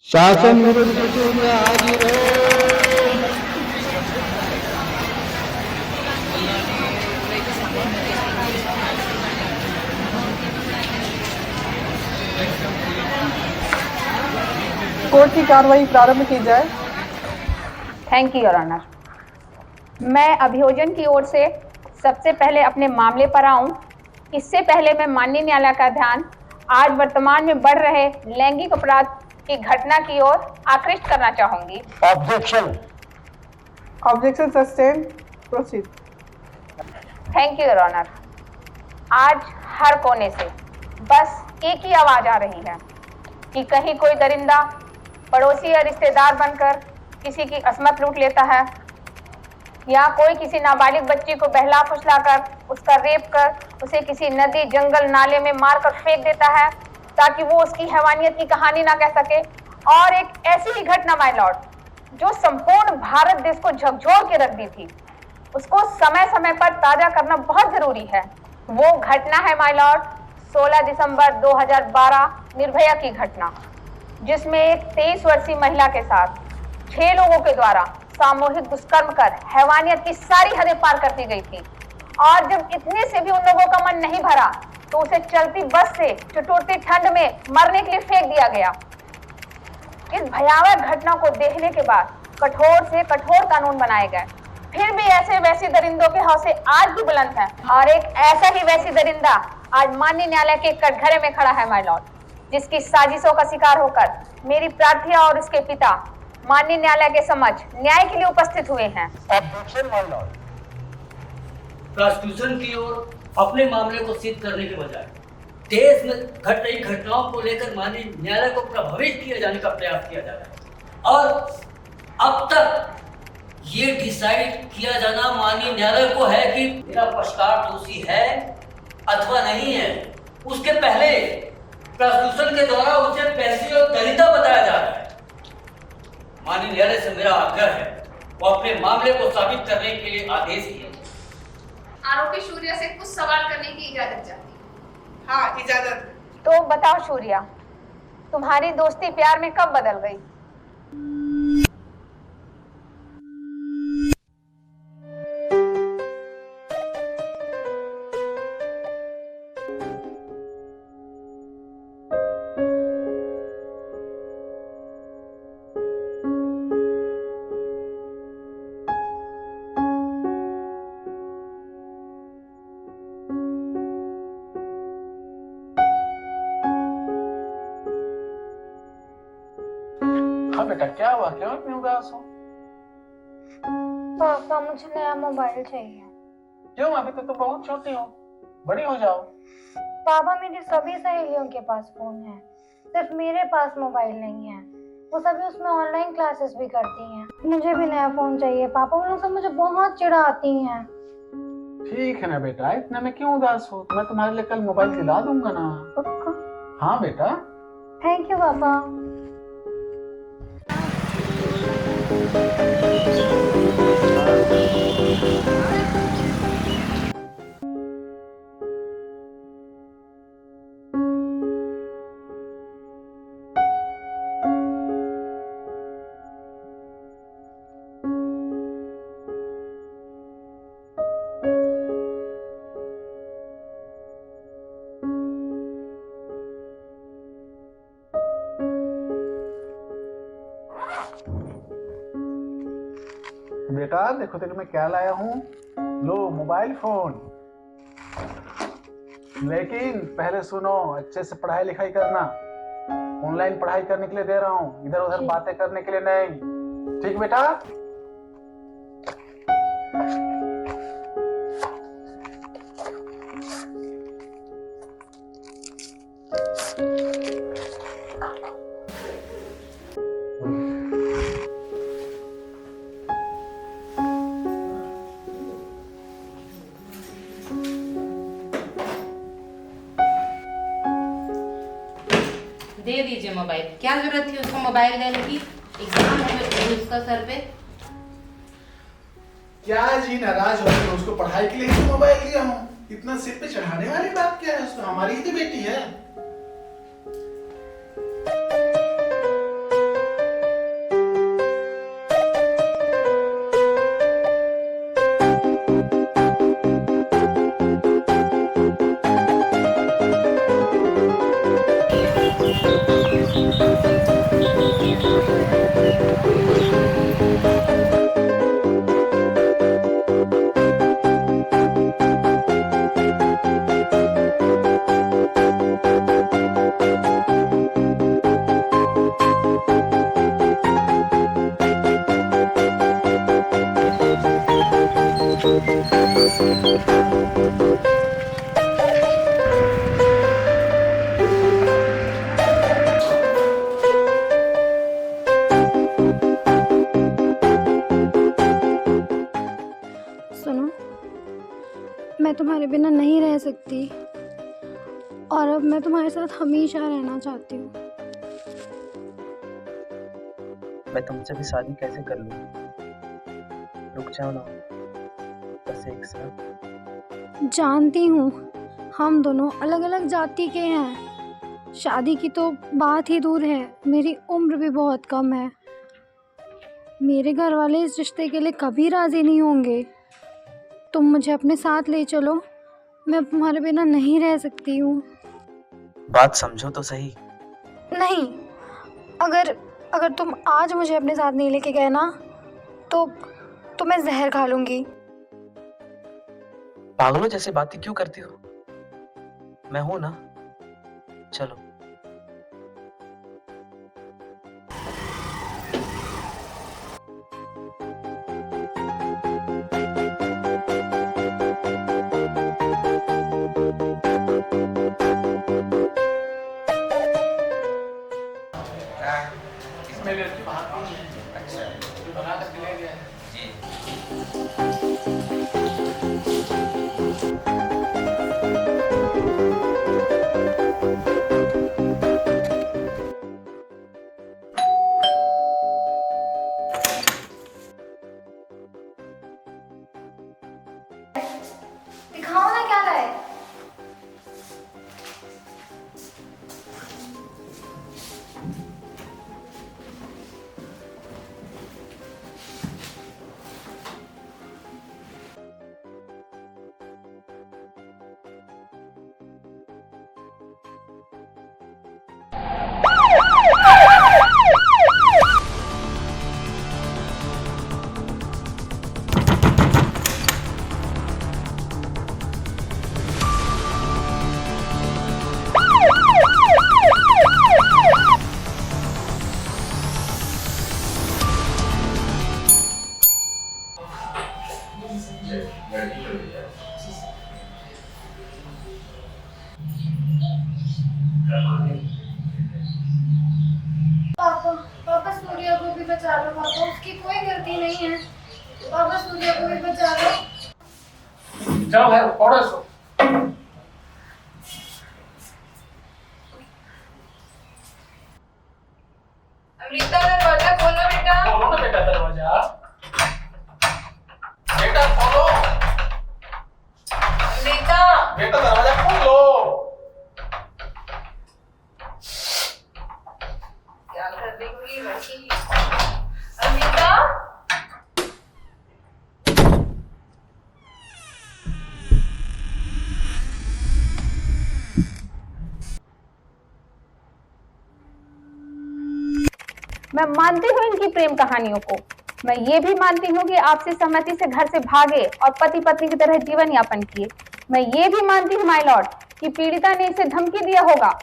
शासन विरुद्ध में हाजिर है। कोर्ट की कार्रवाई प्रारंभ की जाए। Thank you your honour. मैं अभियोजन की ओर से सबसे पहले अपने मामले पर आऊं, इससे पहले मैं माननीय न्यायालय का ध्यान आज वर्तमान में बढ़ रहे लैंगिक अपराध की घटना की ओर आकृष्ट करना चाहूंगी। Objection sustain, proceed. Thank you your honour. आज हर कोने से बस एक ही आवाज आ रही है कि कहीं कोई दरिंदा पड़ोसी या रिश्तेदार बनकर किसी की असमत लूट लेता है, या कोई किसी नाबालिग बच्ची को बहला फुसलाकर उसका रेप कर उसे किसी नदी जंगल नाले में मारकर फेंक देता है ताकि वो उसकी हैवानियत की कहानी ना कह सके। और एक ऐसी ही घटना माय लॉर्ड जो संपूर्ण भारत देश को झकझोर के रख दी थी, उसको समय समय पर ताजा करना बहुत जरूरी है। वो घटना है माय लॉर्ड 16 दिसंबर 2012 निर्भया की घटना, जिसमें एक 23 वर्षीय महिला के साथ 6 लोगों के द्वारा सामूहिक दुष्कर्म कर हैवानियत की सारी हदें पार कर दी गई थी। और जब इतने से भी उन लोगों का मन नहीं भरा तो उसे चलती बस से चुटुरती ठंड में मरने के लिए फेंक दिया गया। इस भयावह घटना को देखने के बाद कठोर से कठोर कानून बनाए गए, फिर भी ऐसे वैसी दरिंदों के हौसले आज भी बुलंद हैं। और एक ऐसा ही वैसी दरिंदा आज माननीय न्यायालय के कटघरे में खड़ा है माय लॉर्ड, जिसकी साजिशों का शिकार होकर मेरी प्रार्थिया और उसके पिता माननीय न्यायालय के समक्ष न्याय के लिए उपस्थित हुए हैं। प्रोसिक्यूशन की ओर अपने मामले को सिद्ध करने के बजाय देश में घट रही घटनाओं को लेकर माननीय न्यायालय को प्रभावित किए जाने का प्रयास किया जा रहा है, और अब तक ये डिसाइड किया जाना माननीय न्यायालय को है कि मेरा पक्षकार दोषी है अथवा नहीं है। उसके पहले प्रोसिक्यूशन के द्वारा उसे पैसे और दलिता बताया जा रहा है। माननीय न्यायालय से मेरा आग्रह है वो अपने मामले को साबित करने के लिए आदेश दिए। आरोपी सूर्या से कुछ सवाल करने की इजाजत चाहती हूँ। हाँ, इजाजत। तो बताओ सूर्या, तुम्हारी दोस्ती प्यार में कब बदल गई? हाँ बेटा, क्या हुआ? क्यों इतनी उदास हो? पापा, मुझे नया मोबाइल चाहिए। क्यों? अभी तो तुम बहुत छोटी हो, बड़ी हो जाओ। पापा, मेरी सभी सहेलियों के पास फोन है, सिर्फ मेरे पास मोबाइल नहीं है। वो सभी उसमें ऑनलाइन क्लासेस भी करती हैं। मुझे भी नया फोन चाहिए पापा, वो लोग सब मुझे बहुत चिढ़ाती हैं। ठीक है ना बेटा, इतना में क्यों उदास हो? मैं तुम्हारे लिए कल मोबाइल दिला दूंगा ना। पक्का? हाँ बेटा। थैंक यू पापा। बेटा देखो तेरे मैं क्या लाया हूँ, लो मोबाइल फोन। लेकिन पहले सुनो, अच्छे से पढ़ाई लिखाई करना। ऑनलाइन पढ़ाई करने के लिए दे रहा हूँ, इधर उधर बातें करने के लिए नहीं। ठीक बेटा? दे दीजिए मोबाइल। क्या जरूरत थी उसको मोबाइल देने की? एग्जाम है उसका सर पे। क्या जी नाराज हो तो उसको पढ़ाई के लिए ही मोबाइल दिया हूँ। इतना सिर पे चढ़ाने वाली बात क्या है? उसको हमारी ही तो बेटी है। तुम्हारे बिना नहीं रह सकती और अब मैं तुम्हारे साथ हमेशा रहना चाहती हूँ। मैं तुमसे भी शादी कैसे कर लूँ? रुक जाओ ना, बस एक साथ। जानती हूँ हम दोनों अलग अलग जाति के हैं, शादी की तो बात ही दूर है, मेरी उम्र भी बहुत कम है। मेरे घर वाले इस रिश्ते के लिए कभी राज़ी नहीं होंगे। तुम मुझे अपने साथ ले चलो, मैं तुम्हारे बिना नहीं रह सकती हूँ। बात समझो तो सही। नहीं, अगर तुम आज मुझे अपने साथ नहीं लेके गए ना तो मैं जहर खा लूँगी। पागलों जैसी बातें क्यों करती हो? मैं हूं ना, चलो। इसमें लड़की भागती नहीं है। अच्छा, तो बना कर ले गया है। दिखाओ ना क्या लाए। पापा सूर्या को भी बचा लो पापा, उसकी कोई गलती नहीं है। पापा सूर्या को भी बचा लो। जाओ भाई, पढ़ो इसको। अमृता दरवाजा खोलो बेटा। खोलो ना बेटा दरवाजा। बेटा खोलो। अमृता बेटा दरवाजा खोलो। क्या कर रही हो ये लड़की? अमृता मैं मानती हूँ इनकी प्रेम कहानियों को। मैं ये भी मानती हूँ कि आपसी सहमति से घर से भागे और पति पत्नी की तरह जीवन यापन किए। मैं ये भी मानती हूँ माय लॉर्ड कि पीड़िता ने इसे धमकी दिया होगा।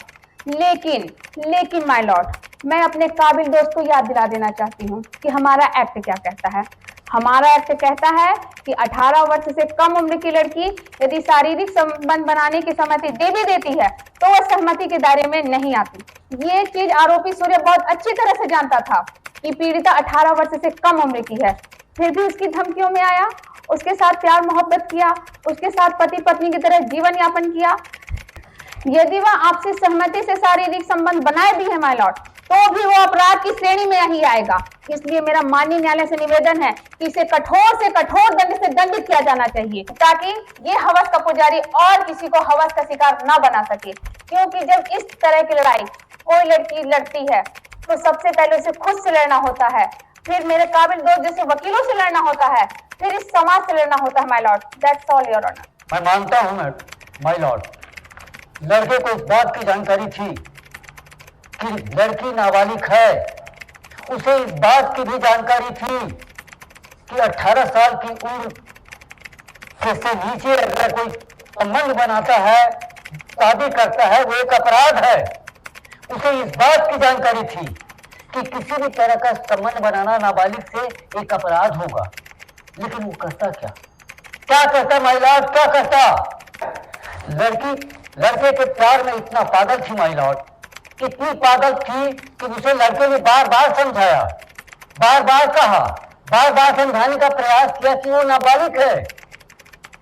लेकिन माय लॉर्ड, मैं अपने काबिल दोस्त को याद दिला देना चाहती हूँ कि हमारा एक्ट क्या कहता है। हमारा एक्ट कहता है कि 18 वर्ष से कम उम्र की लड़की यदि शारीरिक संबंध बनाने की सहमति दे भी देती है तो वह सहमति के दायरे में नहीं आती। ये चीज आरोपी सूर्य बहुत अच्छी तरह से जानता था कि पीड़िता 18 वर्ष से कम उम्र की है, फिर भी उसकी धमकियों में आया, उसके साथ प्यार मोहब्बत किया, उसके साथ पति पत्नी की तरह जीवन यापन किया। यदि वह आपसी सहमति से शारीरिक संबंध बनाए भी है माय लॉर्ड, तो भी वो अपराध की श्रेणी में ही आएगा। इसलिए मेरा माननीय न्यायालय से निवेदन है कि इसे कठोर से कठोर दंड से दंडित किया जाना चाहिए, ताकि ये हवस का पुजारी और किसी को हवस का शिकार न बना सके। क्योंकि जब इस तरह की लड़ाई कोई लड़की लड़ती है तो सबसे पहले उसे खुद से लड़ना होता है, फिर मेरे काबिल दोस्त जैसे वकीलों से लड़ना होता है, फिर इस समाज से लड़ना होता है my lord. That's all your honour. मैं मानता हूँ माय लॉर्ड, लड़के को इस बात की जानकारी थी कि लड़की नाबालिग है। उसे इस बात की भी जानकारी थी कि 18 साल की उम्र से नीचे अगर कोई संबंध बनाता है, शादी करता है, वो एक अपराध है। उसे इस बात की जानकारी थी कि किसी भी तरह का संबंध बनाना नाबालिग से एक अपराध होगा। लेकिन वो करता क्या करता माय लॉर्ड, क्या करता? लड़की लड़के के प्यार में इतना पागल थी माय लॉर्ड, इतनी पागल थी कि उसे लड़के ने बार बार समझाया, बार बार कहा, बार बार समझाने का प्रयास किया कि वो नाबालिग है।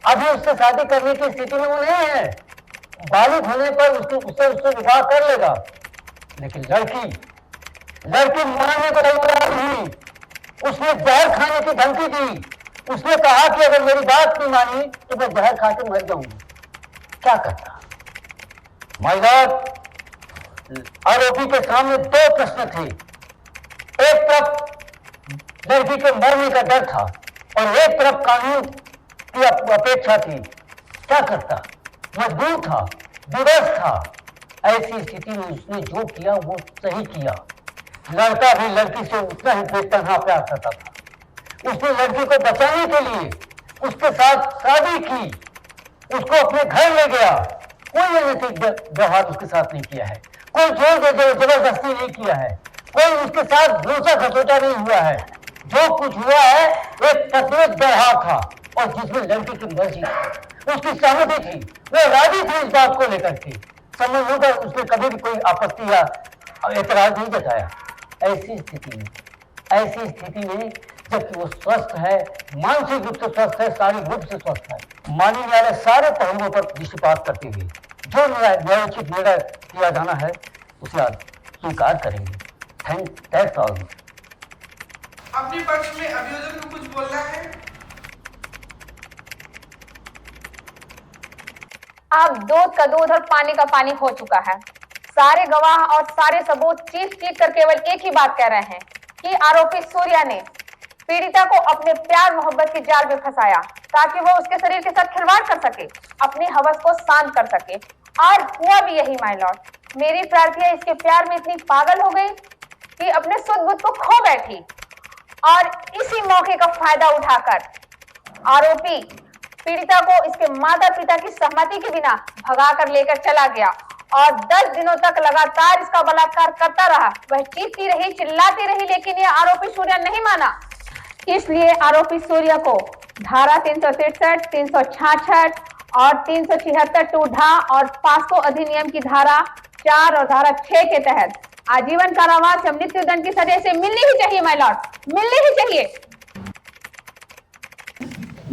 अभी उससे शादी करने की स्थिति में वो नहीं है। बालिग होने पर उससे विवाह कर लेगा। लेकिन लड़की मानने को तैयार नहीं। उसने जहर खाने की धमकी दी। उसने कहा कि अगर मेरी बात नहीं मानी तो मैं जहर खा के मर जाऊंगी। क्या करता? माय लॉर्ड, आरोपी के सामने दो प्रश्न थे। एक तरफ लड़की के मरने का डर था और एक तरफ कानून की अपेक्षा थी। क्या करता? मजबूर था, विवश था। ऐसी स्थिति में उसने जो किया वो सही किया। लड़का भी लड़की से उतना ही बेतरहा प्यार करता था। उसने लड़की को बचाने के लिए उसके साथ शादी की, उसको अपने घर ले गया। कोई अनैतिक व्यवहार उसके साथ नहीं किया है, कोई जोर जबरदस्ती नहीं किया है, कोई उसके साथ घूसा खसोटा नहीं हुआ है। जो कुछ हुआ है एक प्रतिरोध व्यवहार था और जिसमें लड़की की मर्जी थी, उसकी सहमति थी, वो राजी थी इस बात को लेकर के। संबंधों पर उसने कभी भी कोई आपत्ति या एतराज नहीं जताया। ऐसी स्थिति में जबकि वो स्वस्थ है, मानसिक रूप से स्वस्थ है, शारीरिक रूप से स्वस्थ है, मानने वाले सारे पहलुओं पर दृष्टिपात करते हुए जो न्यायोचित निर्णय किया जाना है उसे आज स्वीकार करेंगे। That's all. अपने पक्ष में अभियोजन को कुछ बोलना है? अब दूध का दूध और पानी का पानी हो चुका है। सारे गवाह और सारे सबूत चीख कर केवल एक ही बात कह रहे हैं कि आरोपी सूर्या ने पीड़िता को अपने प्यार मोहब्बत के जाल में फंसाया ताकि वो उसके शरीर के साथ खिलवाड़ कर सके, अपनी हवस को शांत कर सके। और हुआ भी यही माय लॉर्ड। मेरी प्रार्थिया इसके प्यार में इतनी पागल हो गई कि अपने सुध बुध को खो बैठी और इसी मौके का फायदा उठाकर आरोपी पीड़िता को इसके माता पिता की सहमति के बिना भगाकर लेकर चला गया और 10 दिनों तक लगातार इसका बलात्कार करता रहा। वह चीखती रही, चिल्लाती रही, लेकिन यह आरोपी सूर्या नहीं माना। इसलिए आरोपी सूर्या को धारा 363, 366 और 376 टूढा और पास्को अधिनियम की धारा 4 और धारा 6 के तहत आजीवन कारावास या मृत्यु दंड की सजा से मिलनी ही चाहिए माय लॉर्ड, मिलनी ही चाहिए।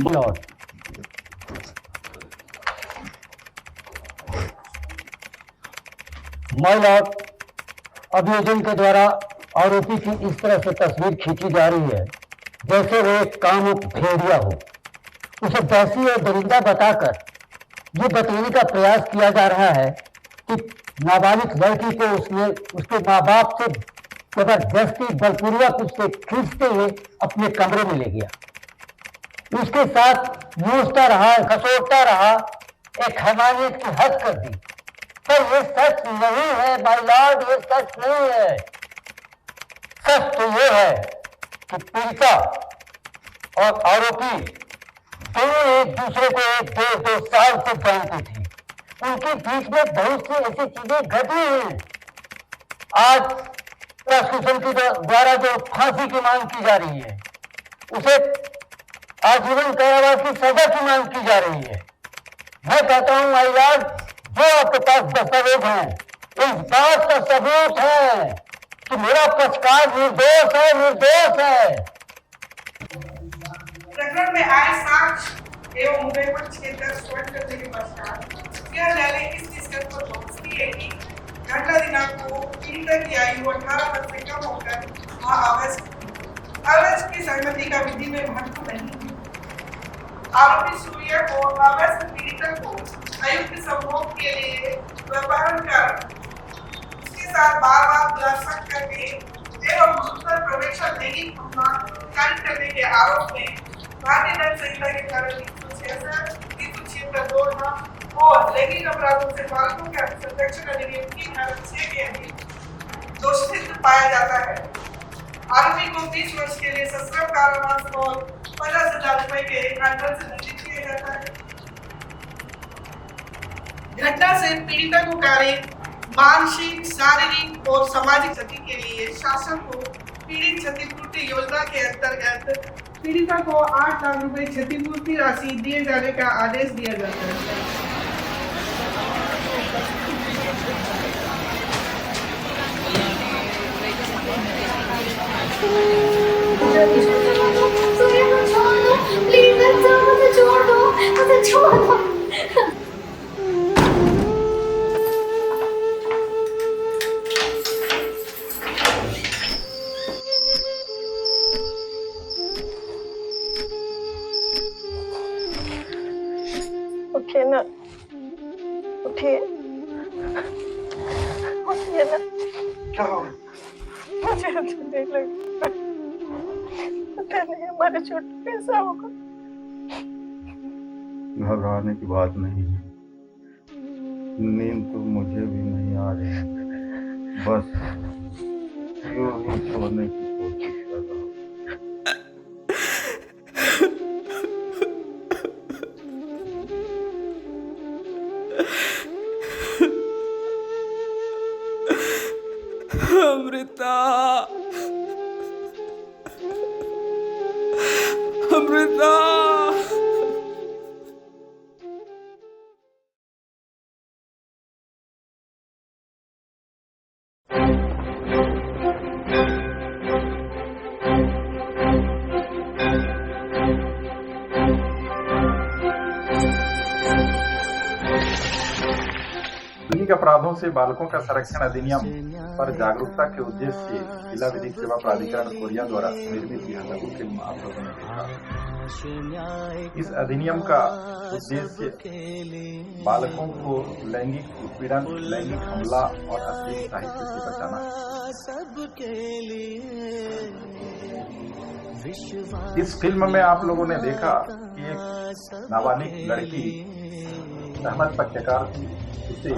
लॉर्ड, माय लॉर्ड, अभियोजन के द्वारा आरोपी की इस तरह से तस्वीर खींची जा रही है जैसे वो एक कामुक भेड़िया हो। उसे दहसी और दरिंदा बताकर ये बताने का प्रयास किया जा रहा है कि नाबालिग लड़की को उसने उसके माँ बाप से जबरदस्ती बलपूर्वक उससे खींचते हुए अपने कमरे में ले गया, उसके साथ नोचता रहा, घसोटता रहा, एक हैवानियत की हद कर दी। पर ये सच नहीं है माय लॉर्ड, ये सच नहीं है। सच तो ये है कि पीड़िता और आरोपी दोनों एक दूसरे को 1-2 साल से जानते थे। उनके बीच में बहुत सी ऐसी चीजें घटी हैं। आज प्रशासन के द्वारा जो फांसी की मांग की जा रही है, उसे आजीवन कारावास की सजा की मांग की जा रही है। मैं कहता हूं माय लॉर्ड, जो आपके पास दस्तावेज हैं, इस बात का सबूत है कि मेरा पक्षकार निर्दोष है। प्रकरण में आए साक्ष्य एवं मुद्दे पक्ष के दर्ज स्वयं करने के पश्चात यह न्यायालय इस निष्कर्ष पर पहुंचती है कि घटना दिनांक को पीड़िता की आयु 18 वर्ष से कम होकर अवैध की सहमति का विधि में महत्व नहीं है। आरोपी सूर्या को अवैध पीड़िता को आयुक्त संभोग के लिए व्यापार कर उसके साथ बार दुराचार करके एवं उत्तर प्रवेश लैंगिक कार्य करने के आरोप में भारतीय दंड संहिता के कारण 366, 376 और लैंगिक अपराधों से बालकों के संरक्षण अधिनियम की धारा 6 के अधीन दोषित पाया जाता है। आरोपी को 20 वर्ष के लिए सश्रम कारावास और 50,000 रुपए के दंड से दंडित किया जाता है। घटना से पीड़िता को कार्य मानसिक, शारीरिक और सामाजिक क्षति के लिए शासन को पीड़ित क्षतिपूर्ति योजना के अंतर्गत पीड़िता को 8 लाख रुपए क्षतिपूर्ति राशि दिए जाने का आदेश दिया जाता है। प्लीज छोड़ दो, मुझे मुझे ना क्या हो मुझे अच्छा नहीं लगता। पता नहीं हमारे छोटे कैसा होगा। घबराने की बात नहीं है, नींद तो मुझे भी नहीं आ रही है, बस यूं ही सोने की कोशिश कर रहा हूँ। अमृता, अमृता। लैंगिक अपराधों से बालकों का संरक्षण अधिनियम पर जागरूकता के उद्देश्य से जिला विधिक सेवा प्राधिकरण कोरिया द्वारा निर्मित यह लघु फिल्म आप लोगों ने देखा। इस अधिनियम का उद्देश्य बालकों को लैंगिक उत्पीड़न, लैंगिक हमला और अश्लील साहित्य से बचाना है। इस फिल्म में आप लोगों ने देखा कि एक नाबालिग लड़की सहमत पक्षकार थी, उसे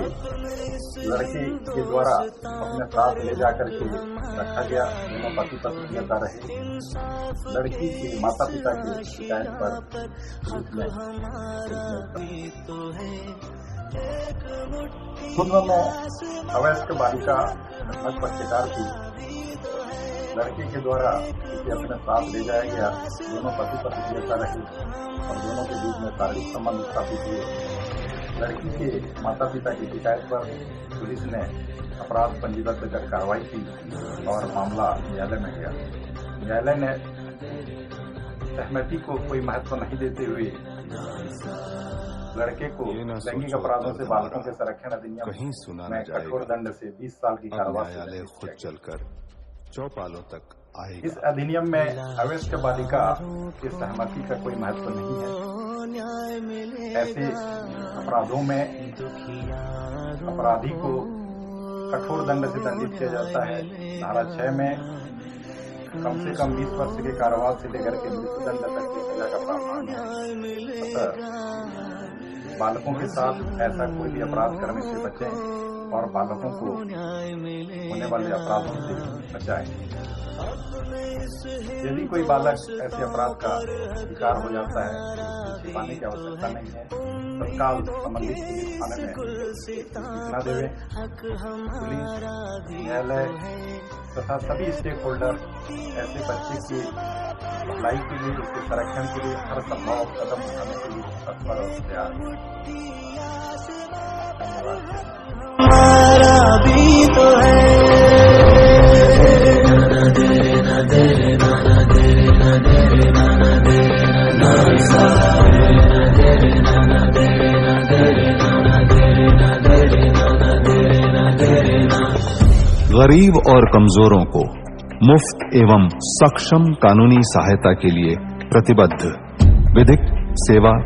लड़के के द्वारा अपने साथ ले जाकर के रखा गया। दोनों पति पत्नी रहता रहे। लड़की के माता पिता की शिकायत पर फिल्म में अवयस्क बालिका सहमत पक्षकार थी, लड़के के द्वारा इसे अपने साथ ले जाया गया। दोनों पति पत्नी रहता रहे और दोनों के बीच में शारीरिक संबंध स्थापित हुए। लड़की के माता पिता की शिकायत पर पुलिस ने अपराध पंजीबद्ध कर कार्रवाई की और मामला न्यायालय में गया। न्यायालय ने सहमति को कोई महत्व नहीं देते हुए लड़के को लैंगिक अपराधों से बालकों के संरक्षण अधिनियम में कठोर दंड से 20 साल की कारावास खुद चलकर चौपालों तक आएगा। इस अधिनियम में अवयस्क बालिका की सहमति का कोई महत्व नहीं है। ऐसे अपराधों में अपराधी को कठोर दंड से दंडित किया जाता है। धारा 6 में कम से कम 20 वर्ष के कारावास से लेकर के मृत्युदंड तक की सजा का प्रावधान है। अतः बालकों के साथ ऐसा कोई भी अपराध करने से बचें और बालकों को होने वाले अपराधों से बचाएं। यदि कोई बालक ऐसे अपराध का शिकार हो जाता है तो छिपाने की आवश्यकता नहीं है। तत्काल संबंधित पुलिस थाने में सूचना देवे। पुलिस, न्यायालय तथा सभी स्टेक होल्डर ऐसे बच्चे की भलाई के लिए, उसके संरक्षण के लिए हर संभव कदम उठाने के लिए तत्पर और तैयार है। हमारा भी तो गरीब और कमजोरों को मुफ्त एवं सक्षम कानूनी सहायता के लिए प्रतिबद्ध विधिक सेवा